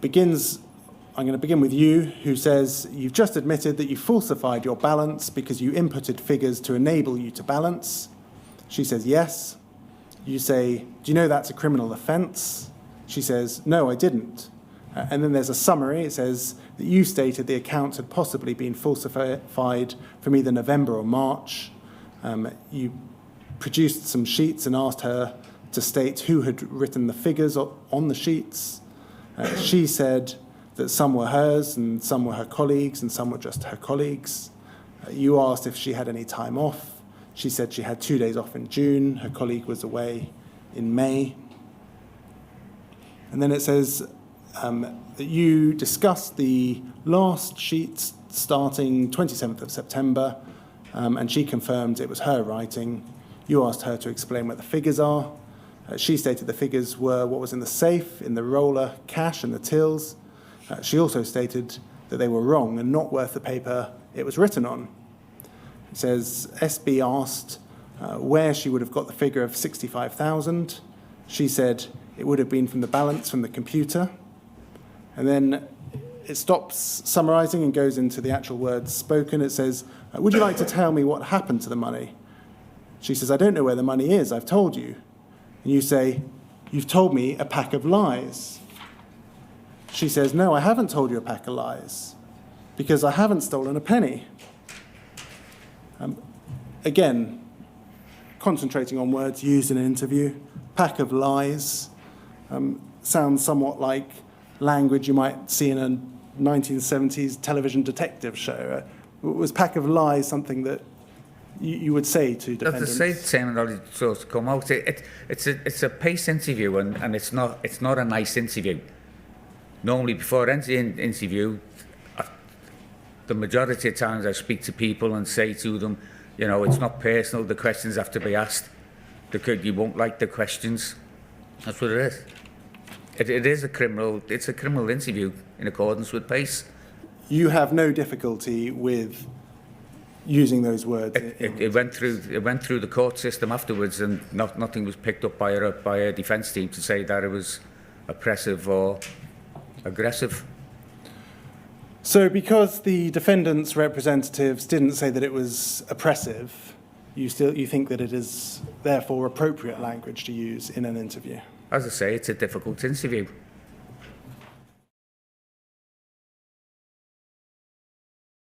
I'm going to begin with you, who says, you've just admitted that you falsified your balance because you inputted figures to enable you to balance. She says, yes. You say, do you know that's a criminal offence? She says, no, I didn't. And then there's a summary. It says that you stated the accounts had possibly been falsified from either November or March. You produced some sheets and asked her to state who had written the figures on the sheets. She said that some were hers and some were her colleagues and some were just her colleagues. You asked if she had any time off. She said she had 2 days off in June. Her colleague was away in May. And then it says that you discussed the last sheets starting 27th of September, and she confirmed it was her writing. You asked her to explain what the figures are. She stated the figures were what was in the safe, in the roller, cash and the tills. She also stated that they were wrong and not worth the paper it was written on. It says SB asked where she would have got the figure of 65,000. She said it would have been from the balance from the computer. And then it stops summarising and goes into the actual words spoken. It says, would you like to tell me what happened to the money? She says, I don't know where the money is, I've told you. And you say, you've told me a pack of lies. She says, no, I haven't told you a pack of lies, because I haven't stolen a penny. Again, concentrating on words used in an interview, pack of lies, sounds somewhat like language you might see in a 1970s television detective show. Was pack of lies something that you would say to defendants? The same terminology to come out. It's a pace interview, and it's not a nice interview. Normally, before any interview, the majority of times I speak to people and say to them, you know, it's not personal. The questions have to be asked. You won't like the questions. That's what it is. It is a criminal. It's a criminal interview in accordance with PACE. You have no difficulty with using those words. It went through the court system afterwards, and nothing was picked up by a defence team to say that it was oppressive or aggressive. So, because the defendant's representatives didn't say that it was oppressive, you think that it is therefore appropriate language to use in an interview? As I say, it's a difficult interview.